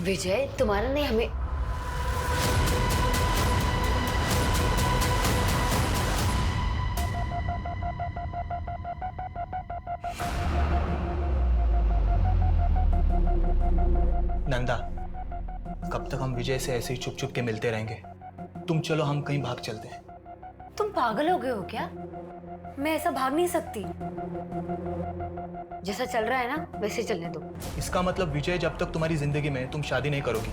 विजय, तुम्हारा ने हमें नंदा, कब तक हम विजय से ऐसे ही चुप चुप के मिलते रहेंगे? तुम चलो, हम कहीं भाग चलते हैं। तुम पागल हो गए हो क्या? मैं ऐसा भाग नहीं सकती। जैसा चल रहा है ना वैसे चलने दो। इसका मतलब विजय जब तक तुम्हारी जिंदगी में, तुम शादी नहीं करोगी।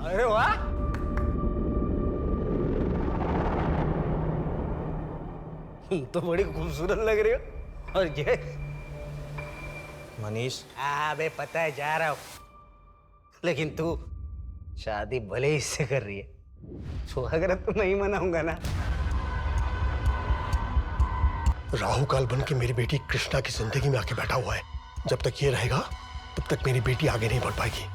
अरे वाह, तो बड़ी खूबसूरत लग रही हो। और ये मनीष, बे पता है जा रहा हूं, लेकिन तू शादी भले ही इससे कर रही है, सुहागरात तो नहीं मनाऊंगा ना। राहु काल बन के मेरी बेटी कृष्णा की जिंदगी में आके बैठा हुआ है। जब तक ये रहेगा तब तक मेरी बेटी आगे नहीं बढ़ पाएगी,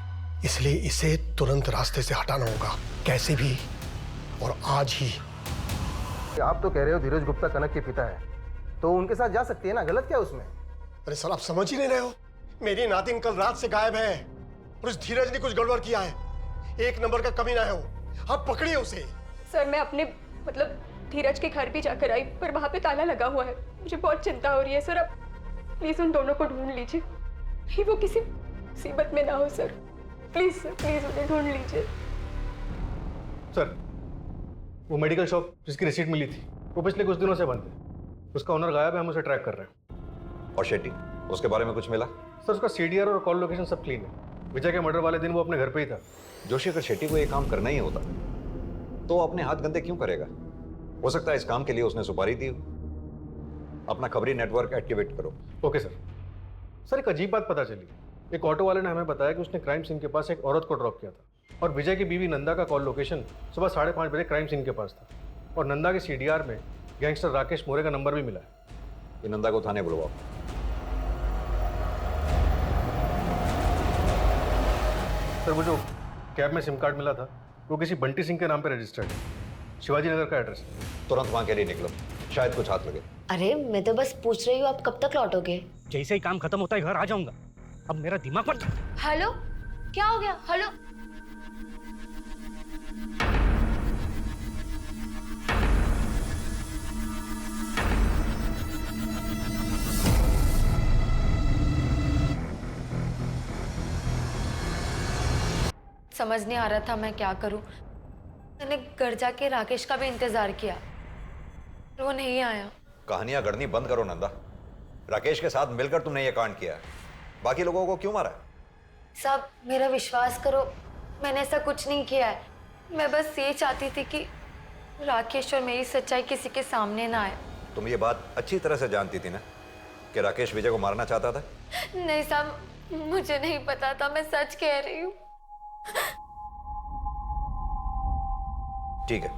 इसलिए इसे तुरंत रास्ते से हटाना होगा, कैसे भी, और आज ही। आप तो कह रहे हो धीरज गुप्ता कनक के पिता है, तो उनके साथ जा सकती है ना, गलत क्या उसमें? अरे सर, आप समझ ही नहीं रहे हो। मेरी नातिन कल रात से गायब है और उस धीरज ने कुछ गड़बड़ किया है। एक नंबर का कमीना है वो, आप पकड़िए उसे। सर, मैं अपने धीरज के घर भी जाकर आई, पर वहां पे ताला लगा हुआ है। मुझे बहुत चिंता हो रही है सर, आप प्लीज उन दोनों को ढूंढ लीजिए, कहीं वो किसी मुसीबत में ना हो सर। प्लीज सर, प्लीज उन्हें ढूंढ लीजिए। सर, वो मेडिकल शॉप जिसकी रिसीट मिली थी वो पिछले कुछ दिनों से बंद है। उसका ओनर गायब है, हम उसे ट्रैक कर रहे हैं। और शेट्टी, उसके बारे में कुछ मिला? सर, उसका सीडीआर और कॉल लोकेशन सब क्लीन है। विजय के मर्डर वाले दिन वो अपने घर पे ही था। जोशी, अगर शेट्टी को ये काम करना ही होता तो अपने हाथ गंदे क्यों करेगा? हो सकता है इस काम के लिए उसने सुपारी दी हो। अपना खबरी नेटवर्क एक्टिवेट करो। Okay sir. सर, एक अजीब बात पता चली। एक ऑटो वाले ने हमें बताया कि उसने क्राइम सीन के पास एक औरत को ड्रॉप किया था और विजय की बीवी नंदा का कॉल लोकेशन सुबह 5:30 बजे क्राइम सीन के पास था और नंदा के सीडीआर में गैंगस्टर राकेश मोरे का नंबर भी मिला है। ये नंदा को थाने बुलवाओ। सर, वो जो कैब में सिम कार्ड मिला था वो किसी बंटी सिंह के नाम पे रजिस्टर्ड है, शिवाजी नगर का एड्रेस। तुरंत वहां के लिए निकलो, शायद कुछ हाथ लगे। अरे मैं तो बस पूछ रही हूँ, आप कब तक लौटोगे? जैसे ही काम खत्म होता है घर आ जाऊंगा। अब मेरा दिमाग पर। हेलो, क्या हो गया? हेलो, समझ नहीं आ रहा था मैं क्या करूं। मैंने घर जाके राकेश का भी इंतजार किया, पर वो नहीं आया। कहानियां गढ़नी बंद करो नंदा। राकेश के साथ मिलकर तुमने ये कांड किया है, बाकी लोगों को क्यों मारा? साहब, मेरा विश्वास करो, मैंने ऐसा कुछ नहीं किया है। मैं बस ये चाहती थी कि राकेश और मेरी सच्चाई किसी के सामने ना आए। तुम ये बात अच्छी तरह से जानती थी ना कि राकेश विजय को मारना चाहता था? नहीं साहब, मुझे नहीं पता था, मैं सच कह रही हूँ। ठीक है,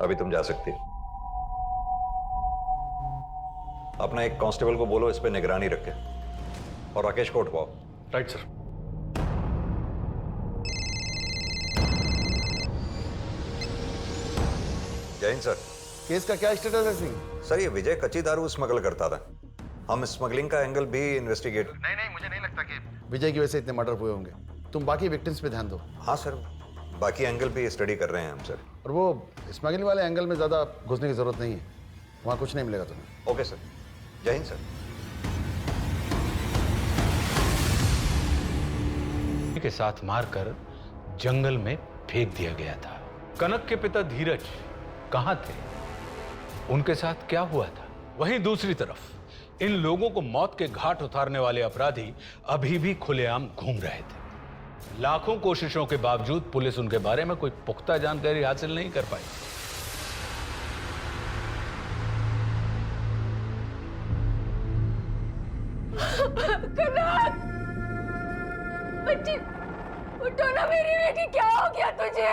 अभी तुम जा सकती हो। अपना एक कांस्टेबल को बोलो इस पे निगरानी रखे और राकेश को उठवाओ। Right sir. जय हिंद सर। केस का क्या स्टेटस है सिंह? सर, ये विजय कच्ची दारू स्मगल करता था। हम स्मगलिंग का एंगल भी इन्वेस्टिगेट। नहीं, मुझे नहीं लगता कि विजय की वजह से इतने मर्डर हुए होंगे। तुम बाकी विक्टिम्स पे ध्यान दो। हाँ सर, बाकी एंगल भी स्टडी कर रहे हैं हम सर। और वो स्मगलिंग वाले एंगल में ज्यादा घुसने की जरूरत नहीं है, वहाँ कुछ नहीं मिलेगा तुम्हें। ओके सर, जय हिंद सर। के साथ मारकर जंगल में फेंक दिया गया था। कनक के पिता धीरज कहां थे? उनके साथ क्या हुआ था? वहीं दूसरी तरफ इन लोगों को मौत के घाट उतारने वाले अपराधी अभी भी खुलेआम घूम रहे थे। लाखों कोशिशों के बावजूद पुलिस उनके बारे में कोई पुख्ता जानकारी हासिल नहीं कर पाई। कनक, बच्ची उठो ना मेरी बेटी, क्या हो गया तुझे?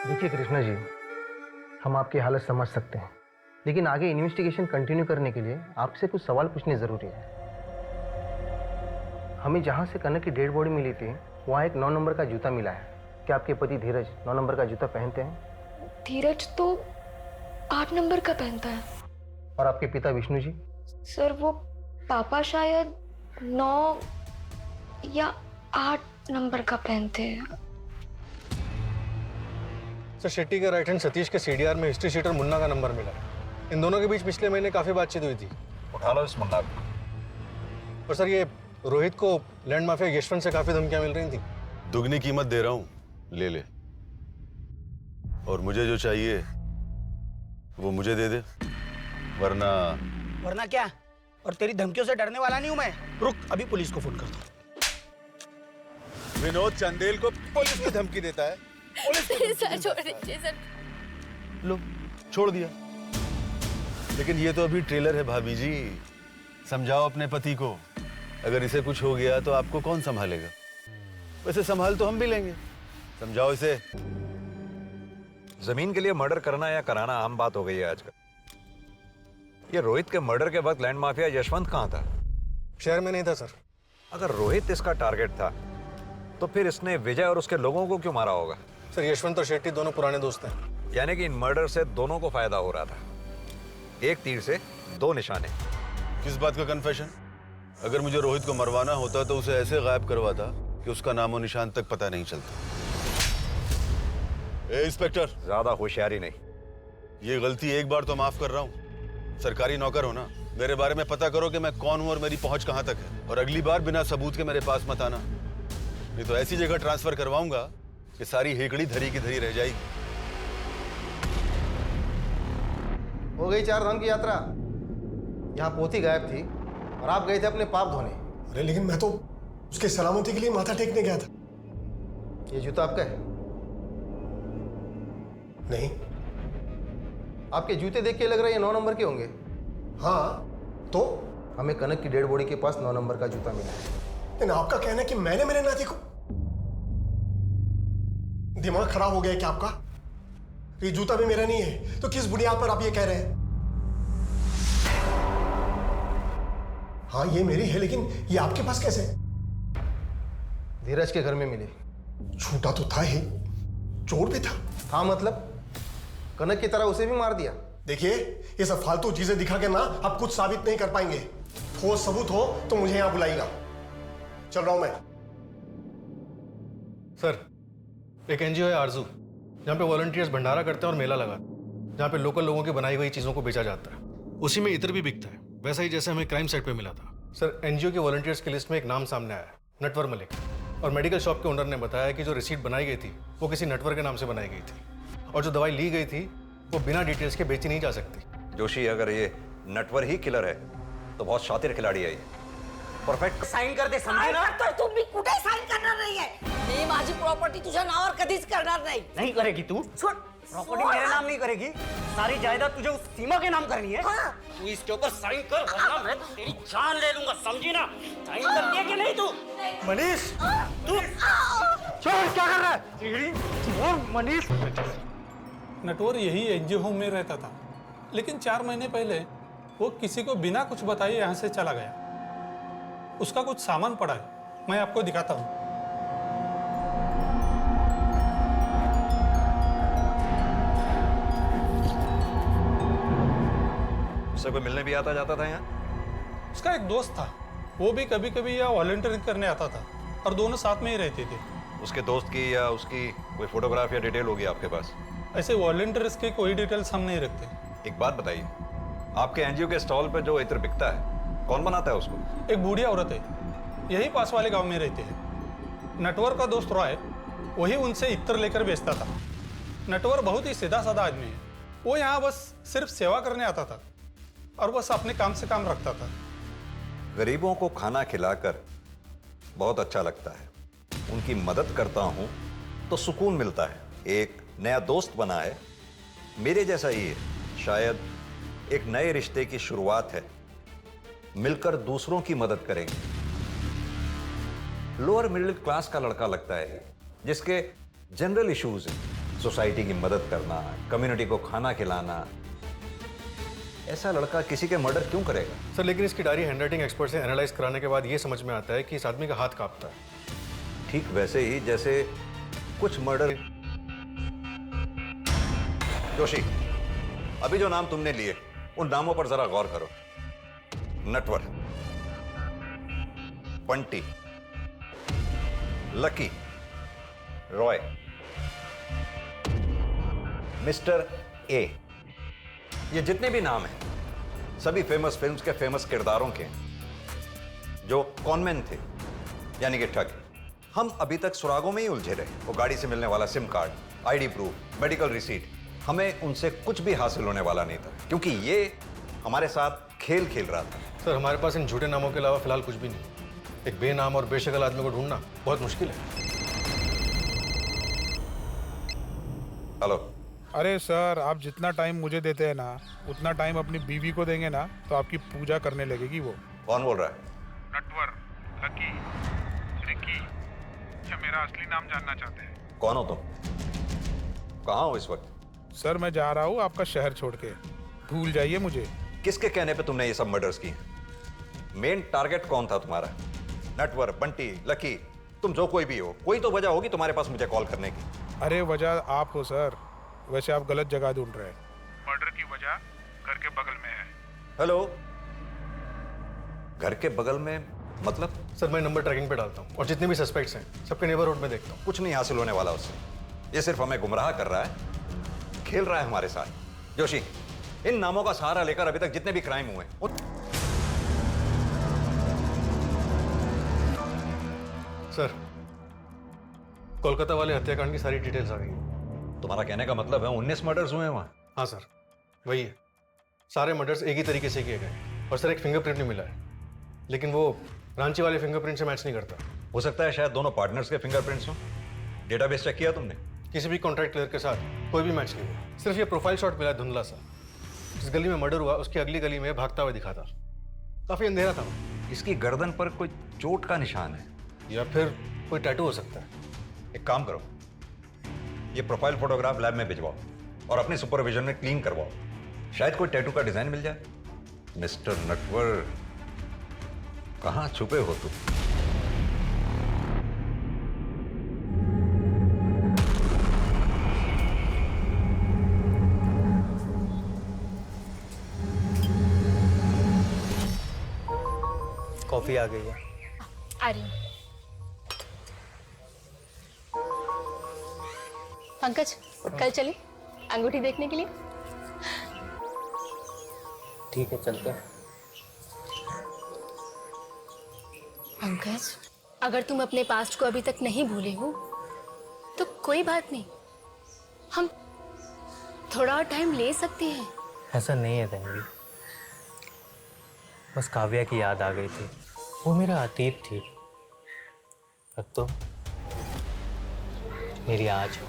देखिए कृष्णा जी, हम आपकी हालत समझ सकते हैं, लेकिन आगे इन्वेस्टिगेशन कंटिन्यू करने के लिए आपसे कुछ सवाल पूछने जरूरी है। हमें जहां से कनक की डेड बॉडी मिली थी वहां एक 9 नंबर का जूता मिला है। क्या आपके पति धीरज 9 नंबर का जूता पहनते हैं? धीरज तो 8 नंबर का पहनता है। और आपके पिता विष्णु जी? सर वो पापा शायद 9 या 8 नंबर का पहनते हैं। सर शेट्टी के राइट हैंड सतीश के सीडीआर में हिस्ट्री शीटर मुन्ना का नंबर मिला। इन दोनों के बीच पिछले महीने काफी बातचीत हुई थी। उठा लो इस मुन्ना को। और सर ये रोहित को लैंड माफिया यशवंत से काफी धमकियां मिल रही थी। दुगनी कीमत दे रहा हूं, ले ले। और मुझे जो चाहिए वो मुझे दे दे, वरना क्या? और तेरी धमकियों से डरने वाला नहीं हूं मैं। रुक, अभी पुलिस को फोन करता हूं। विनोद चंदेल को पुलिस की धमकी देता है। सर छोड़ दीजिए सर। लो, छोड़ दिया। लेकिन ये तो अभी ट्रेलर है भाभी जी। समझाओ अपने पति को, अगर इसे कुछ हो गया तो आपको कौन संभालेगा? वैसे संभाल तो हम भी लेंगे। समझाओ इसे। जमीन के लिए मर्डर करना या कराना आम बात हो गई है आजकल। ये रोहित के मर्डर के वक्त लैंड माफिया यशवंत कहाँ था? शहर में नहीं था सर। अगर रोहित इसका टारगेट था तो फिर इसने विजय और उसके लोगों को क्यों मारा होगा? सर यशवंत और शेट्टी दोनों पुराने दोस्त हैं। यानी कि इन मर्डर से दोनों को फायदा हो रहा था। एक तीर से 2 निशाने। किस बात का कन्फेशन? अगर मुझे रोहित को मरवाना होता तो उसे ऐसे गायब करवाता कि उसका नामो निशान तक पता नहीं चलता। ए इंस्पेक्टर, ज्यादा होशियारी नहीं। ये गलती एक बार तो माफ कर रहा हूँ। सरकारी नौकर हो ना, मेरे बारे में पता करो कि मैं कौन हूँ और मेरी पहुंच कहाँ तक है। और अगली बार बिना सबूत के मेरे पास मत आना, नहीं तो ऐसी जगह ट्रांसफर करवाऊंगा कि सारी हेकड़ी धरी की धरी रह जाएगी। हो गई 4 धाम की यात्रा। यहाँ पोथी गायब थी और आप गए थे अपने पाप धोने। अरे लेकिन मैं तो उसके सलामती के लिए माथा टेकने गया था। ये जूता आपका है? नहीं। आपके जूते देख के लग रहा है ये 9 नंबर के होंगे। हाँ तो? हमें कनक की डेड बॉडी के पास 9 नंबर का जूता मिला है। लेकिन आपका कहना है कि मैंने मेरे नाती को... दिमाग खराब हो गया है क्या आपका? ये जूता भी मेरा नहीं है तो किस बुनियाद पर आप ये कह रहे हैं? हाँ ये मेरी है, लेकिन ये आपके पास कैसे? धीरज के घर में मिली। छूटा तो था ही, चोर भी था। हाँ मतलब कनक की तरह उसे भी मार दिया। देखिए ये सब फालतू चीजें दिखा के ना आप कुछ साबित नहीं कर पाएंगे। ठोस सबूत हो तो मुझे यहां बुलाइएगा। चल रहा हूं मैं। सर एक एनजीओ है आरजू, जहाँ पे वॉलंटियर्स भंडारा करते हैं और मेला लगा, जहाँ पे लोकल लोगों की बनाई हुई चीजों को बेचा जाता है। उसी में इत्र भी बिकता है, वैसा ही जैसे हमें क्राइम साइट पे मिला था। सर एनजीओ के वॉलंटियर्स की लिस्ट में एक नाम सामने आया, नटवर मलिक। और मेडिकल शॉप के ओनर ने बताया कि जो रिसीट बनाई गई थी वो किसी नटवर के नाम से बनाई गई थी, और जो दवाई ली गई थी वो बिना डिटेल्स के बेची नहीं जा सकती। जोशी, अगर ये नटवर ही किलर है तो बहुत शातिर खिलाड़ी है ये। परफेक्ट। साइन कर दे, समझे ना? तर तुम्ही कुठे साईन करणार नाहीये. मी माझी प्रॉपर्टी तुझ्या नावावर कधीच करणार नाही. नहीं करेगी तू? छोड़. प्रॉपर्टी मेरे नाम नहीं करेगी, सारी जायदाद तुझे उस सीमा के नाम करनी है। हाँ. तू इसके ऊपर साइन कर, वरना मैं तेरी जान ले लूंगा, समझी ना? साइन करती है कि नहीं तू? मनीष, तू छोड़, क्या कर रहा है? छोड़ मनीष। नटवर यही एनजीओ होम में रहता था, लेकिन 4 महीने पहले वो किसी को बिना कुछ बताए यहाँ से चला गया। उसका कुछ सामान पड़ा है, मैं आपको दिखाता हूँ। उससे कोई मिलने भी आता जाता था यहाँ? उसका एक दोस्त था, वो भी कभी कभी यहाँ वॉलंटियरिंग करने आता था और दोनों साथ में ही रहते थे। उसके दोस्त की या उसकी कोई फोटोग्राफ या डिटेल होगी आपके पास? ऐसे वॉलंटियर्स की कोई डिटेल्स हम नहीं रखते। एक बात बताइए, आपके एनजीओ के स्टॉल पे जो इत्र बिकता है कौन बनाता है उसको? एक बूढ़ी औरत है, यही पास वाले गांव में रहते हैं। नटवर का दोस्त रॉय वही उनसे इत्र लेकर बेचता था। नटवर बहुत ही सीधा साधा आदमी है, वो यहाँ बस सिर्फ सेवा करने आता था और बस अपने काम से काम रखता था। गरीबों को खाना खिलाकर बहुत अच्छा लगता है, उनकी मदद करता हूं तो सुकून मिलता है। एक नया दोस्त बना है, मेरे जैसा ही है, शायद एक नए रिश्ते की शुरुआत है। मिलकर दूसरों की मदद करेंगे। लोअर मिडिल क्लास का लड़का लगता है जिसके जनरल इश्यूज हैं, सोसाइटी की मदद करना, कम्युनिटी को खाना खिलाना। ऐसा लड़का किसी के मर्डर क्यों करेगा? सर लेकिन इसकी डायरी हैंडराइटिंग एक्सपर्ट से एनालाइज कराने के बाद ये समझ में आता है कि इस आदमी का हाथ कांपता है। ठीक वैसे ही जैसे कुछ मर्डर। जोशी, अभी जो नाम तुमने लिए उन नामों पर जरा गौर करो। Natwar, Bunty, lucky, Roy, mister A, ये जितने भी नाम हैं सभी फेमस फिल्म्स के फेमस किरदारों के जो कॉनमैन थे, यानी कि ठग। हम अभी तक सुरागों में ही उलझे रहे। वो गाड़ी से मिलने वाला SIM card, ID proof, medical receipt, हमें उनसे कुछ भी हासिल होने वाला नहीं था क्योंकि ये हमारे साथ खेल खेल रहा था। सर हमारे पास इन झूठे नामों के अलावा फिलहाल कुछ भी नहीं। एक बेनाम और बेशक्ल आदमी को ढूंढना बहुत मुश्किल है। हेलो। अरे सर, आप जितना टाइम मुझे देते हैं ना उतना टाइम अपनी बीवी को देंगे ना तो आपकी पूजा करने लगेगी वो। कौन बोल रहा है? नटवर, लकी, रिकी, क्या मेरा असली नाम जानना चाहते हैं? कौन हो तुम? कहाँ हो इस वक्त? सर मैं जा रहा हूँ आपका शहर छोड़ के, भूल जाइए मुझे। किसके कहने पे तुमने ये सब मर्डर्स किए? मेन टारगेट कौन था तुम्हारा? नटवर, बंटी, लकी, तुम जो कोई भी हो, कोई तो वजह होगी तुम्हारे पास मुझे कॉल करने की। अरे वजह आप हो सर, वैसे आप गलत जगह ढूंढ रहे हैं। मर्डर की वजह घर के बगल में है। हेलो, घर के बगल में मतलब? सर मैं नंबर ट्रैकिंग पे डालता हूँ और जितने भी सस्पेक्ट्स हैं सबके नेबरहुड में देखता हूँ। कुछ नहीं हासिल होने वाला उससे। ये सिर्फ हमें गुमराह कर रहा है, खेल रहा है हमारे साथ। जोशी, इन नामों का सहारा लेकर अभी तक जितने भी क्राइम हुए सर कोलकाता वाले हत्याकांड की सारी डिटेल्स आ गई। तुम्हारा कहने का मतलब है 19 मर्डर्स हुए हैं वहां? हाँ सर वही है। सारे मर्डर्स एक ही तरीके से किए गए और सर एक फिंगरप्रिंट भी मिला है, लेकिन वो रांची वाले फिंगरप्रिंट से मैच नहीं करता। हो सकता है शायद दोनों पार्टनर्स के फिंगरप्रिंट्स हो। डेटाबेस चेक किया तुमने? किसी भी कॉन्ट्रैक्ट क्लियर के साथ कोई भी मैच नहीं हुआ। सिर्फ ये प्रोफाइल शॉट मिला धुंधला सा। जिस गली में मर्डर हुआ उसकी अगली गली में भागता हुआ दिखा था। काफी अंधेरा था। इसकी गर्दन पर कोई चोट का निशान है या फिर कोई टैटू हो सकता है। एक काम करो, ये प्रोफाइल फोटोग्राफ लैब में भिजवाओ और अपने सुपरविजन में क्लीन करवाओ। शायद कोई टैटू का डिजाइन मिल जाए। मिस्टर नटवर, कहां छुपे हो तुम? कॉफी आ गई है। आ रही हूँ। पंकज, कल चले अंगूठी देखने के लिए? ठीक है, चलते हैं। पंकज, अगर तुम अपने पास्ट को अभी तक नहीं भूले हो तो कोई बात नहीं, हम थोड़ा और टाइम ले सकते हैं। ऐसा नहीं है तन्वी, बस काव्या की याद आ गई थी। वो मेरा अतीत थी, अब तो मेरी आज हो।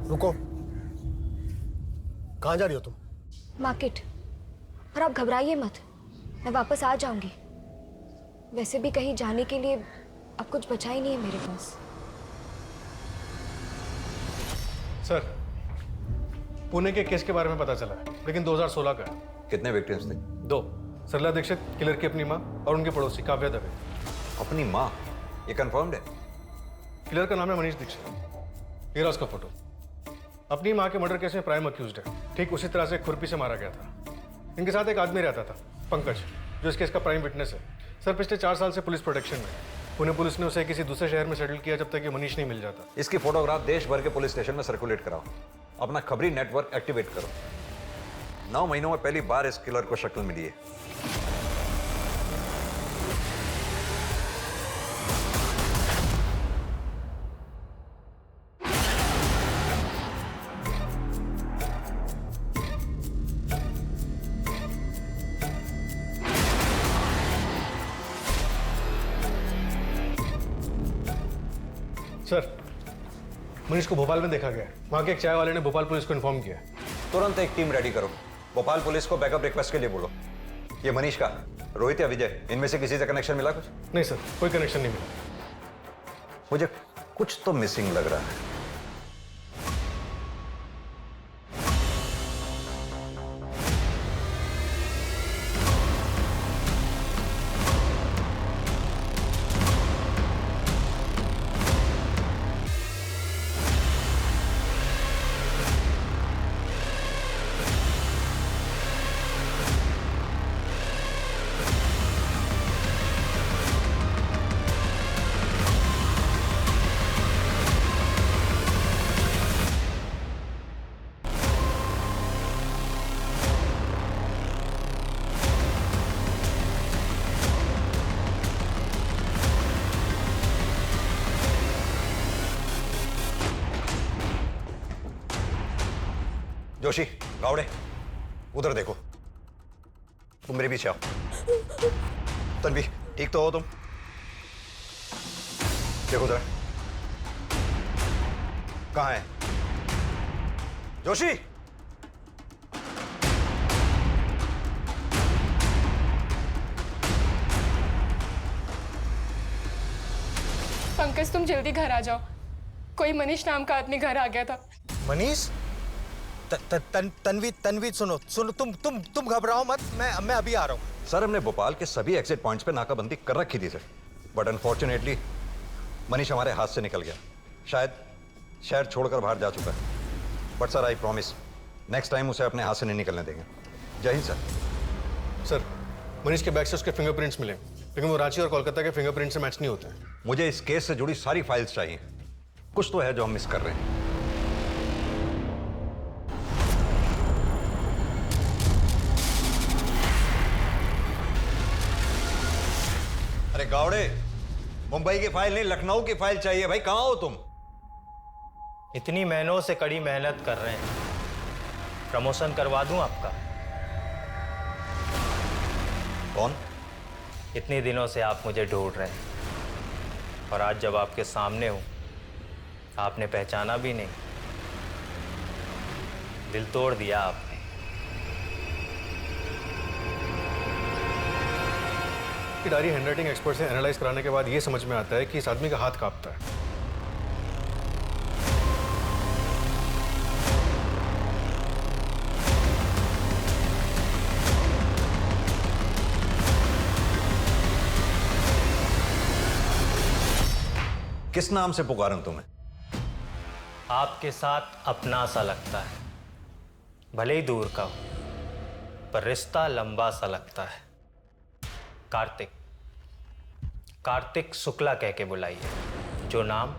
रुको, कहाँ जा रही हो तुम? मार्केट। और आप घबराइए मत, मैं वापस आ जाऊंगी। वैसे भी कहीं जाने के लिए अब कुछ बचा ही नहीं है मेरे पास। सर पुणे के केस के बारे में पता चला है, लेकिन 2016 का है। कितने विक्टिम्स थे? 2। सरला दीक्षित, किलर की अपनी माँ, और उनके पड़ोसी काव्या दवे। अपनी माँ? ये कंफर्म्ड है? किलर का नाम है मनीष दीक्षित। ये रहा उसका फोटो। अपनी माँ के मर्डर केस में प्राइम अक्यूज्ड है। ठीक उसी तरह से खुरपी से मारा गया था। इनके साथ एक आदमी रहता था, पंकज, जो इस केस का प्राइम विटनेस है। सर पिछले 4 साल से पुलिस प्रोटेक्शन में। पुणे पुलिस ने उसे किसी दूसरे शहर में सेटल किया जब तक ये मनीष नहीं मिल जाता। इसकी फोटोग्राफ देश भर के पुलिस स्टेशन में सर्कुलेट कराओ। अपना खबरी नेटवर्क एक्टिवेट करो। 9 महीनों में पहली बार इस किलर को शक्ल मिली है। सर, मनीष को भोपाल में देखा गया है। वहाँ के एक चाय वाले ने भोपाल पुलिस को इन्फॉर्म किया। तुरंत एक टीम रेडी करो, भोपाल पुलिस को बैकअप रिक्वेस्ट के लिए बोलो। ये मनीष का, रोहित या विजय, इनमें से किसी से कनेक्शन मिला कुछ? नहीं सर, कोई कनेक्शन नहीं मिला। मुझे कुछ तो मिसिंग लग रहा है। जोशी, गावड़े, उधर देखो। तुम मेरे पीछे आओ। तन्वी, ठीक तो हो तुम? देखो जरा, कहाँ है जोशी? पंकज, तुम जल्दी घर आ जाओ। कोई मनीष नाम का आदमी घर आ गया था। मनीष? तन्वी सुनो, तुम घबराओ मत, मैं अभी आ रहा हूँ। सर, हमने भोपाल के सभी एग्जिट पॉइंट्स पे नाकाबंदी कर रखी थी सर, बट अनफॉर्चुनेटली मनीष हमारे हाथ से निकल गया। शायद शहर छोड़कर बाहर जा चुका है, but sir I promise next time उसे अपने हाथ से नहीं निकलने देंगे। जय हिंद सर। सर, मनीष के बैग से उसके फिंगरप्रिंट्स मिले, लेकिन वो रांची और कोलकाता के फिंगरप्रिंट से मैच नहीं होते हैं। मुझे इस केस से जुड़ी सारी फाइल्स चाहिए, कुछ तो है जो हम मिस कर रहे हैं। अरे गावड़े, मुंबई की फाइल नहीं, लखनऊ की फाइल चाहिए भाई। कहां हो तुम? इतनी महीनों से कड़ी मेहनत कर रहे हैं, प्रमोशन करवा दूं आपका। कौन? इतने दिनों से आप मुझे ढूंढ रहे हैं और आज जब आपके सामने हूं, आपने पहचाना भी नहीं। दिल तोड़ दिया आपने। की डायरी हैंडराइटिंग एक्सपर्ट से एनालाइज कराने के बाद ये समझ में आता है कि इस आदमी का हाथ कांपता है। किस नाम से पुकारूं तुम्हें? आपके साथ अपना सा लगता है, भले ही दूर का हो, पर रिश्ता लंबा सा लगता है। कार्तिक, कार्तिक शुक्ला कह के बुलाइए, जो नाम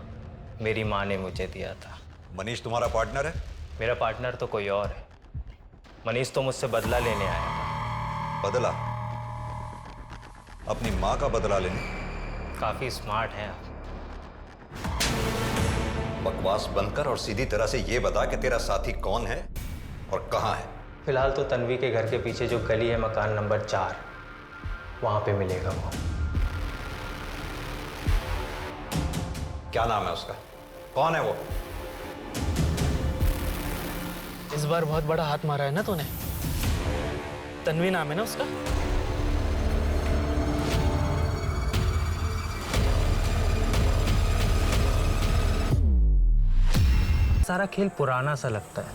मेरी माँ ने मुझे दिया था। मनीष तुम्हारा पार्टनर है? मेरा पार्टनर तो कोई और है। मनीष तो मुझसे बदला लेने आया था। बदला? अपनी माँ का बदला लेने? काफी स्मार्ट हैं आप। बकवास बंद कर और सीधी तरह से ये बता कि तेरा साथी कौन है और कहाँ है। फिलहाल तो तन्वी के घर के पीछे जो गली है, मकान नंबर 4, वहां पे मिलेगा वो। क्या नाम है उसका? कौन है वो? इस बार बहुत बड़ा हाथ मारा है ना तूने। तन्वी नाम है ना उसका? सारा खेल पुराना सा लगता है।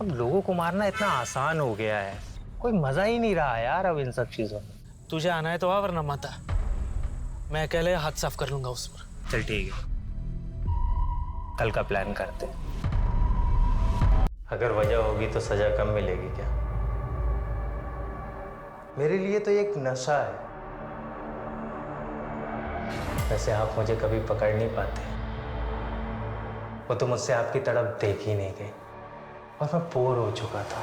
अब लोगों को मारना इतना आसान हो गया है, कोई मजा ही नहीं रहा यार अब इन सब चीजों में। तुझे आना है तो आ, वरना मत आ। मैं अकेले हाथ साफ कर लूंगा उस पर। चल ठीक है, कल का प्लान करते हैं। अगर वजह होगी तो सजा कम मिलेगी क्या? मेरे लिए तो एक नशा है। वैसे आप मुझे कभी पकड़ नहीं पाते, वो तो मुझसे आपकी तड़प देख ही नहीं गई और मैं बोर हो चुका था,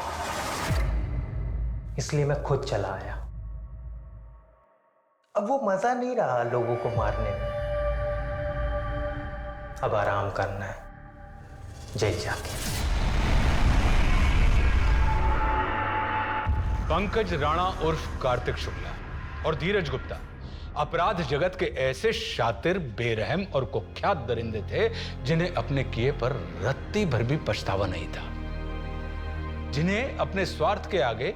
इसलिए मैं खुद चला आया। अब वो मजा नहीं रहा लोगों को मारने में, अब आराम करना है जेल जाके। पंकज राणा उर्फ कार्तिक शुक्ला और धीरज गुप्ता, अपराध जगत के ऐसे शातिर, बेरहम और कुख्यात दरिंदे थे जिन्हें अपने किए पर रत्ती भर भी पछतावा नहीं था, जिन्हें अपने स्वार्थ के आगे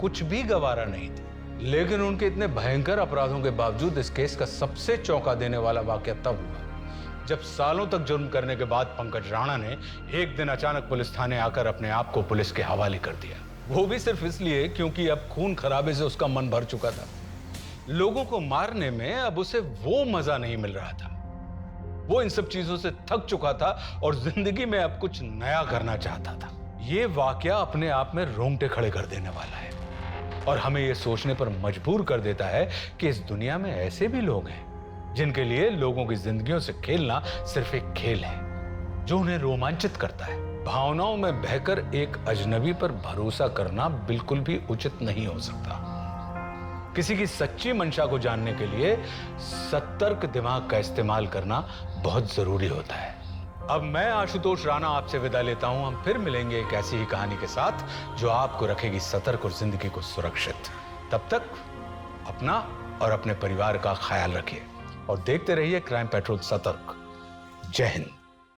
कुछ भी गवारा नहीं था। लेकिन उनके इतने भयंकर अपराधों के बावजूद इस केस का सबसे चौंका देने वाला वाकया तब हुआ जब सालों तक जुर्म करने के बाद पंकज राणा ने एक दिन अचानक पुलिस थाने आकर अपने आप को पुलिस के हवाले कर दिया। वो भी सिर्फ इसलिए क्योंकि अब खून खराबे से उसका मन भर चुका था। लोगों को मारने में अब उसे वो मजा नहीं मिल रहा था। वो इन सब चीजों से थक चुका था और जिंदगी में अब कुछ नया करना चाहता था। ये वाकया अपने आप में रोंगटे खड़े कर देने वाला है और हमें यह सोचने पर मजबूर कर देता है कि इस दुनिया में ऐसे भी लोग हैं जिनके लिए लोगों की जिंदगियों से खेलना सिर्फ एक खेल है जो उन्हें रोमांचित करता है। भावनाओं में बहकर एक अजनबी पर भरोसा करना बिल्कुल भी उचित नहीं हो सकता। किसी की सच्ची मंशा को जानने के लिए सतर्क दिमाग का इस्तेमाल करना बहुत जरूरी होता है। अब मैं आशुतोष राणा आपसे विदा लेता हूं। हम फिर मिलेंगे एक ऐसी ही कहानी के साथ जो आपको रखेगी सतर्क और जिंदगी को सुरक्षित। तब तक अपना और अपने परिवार का ख्याल रखिए और देखते रहिए क्राइम पेट्रोल सतर्क। जय हिंद।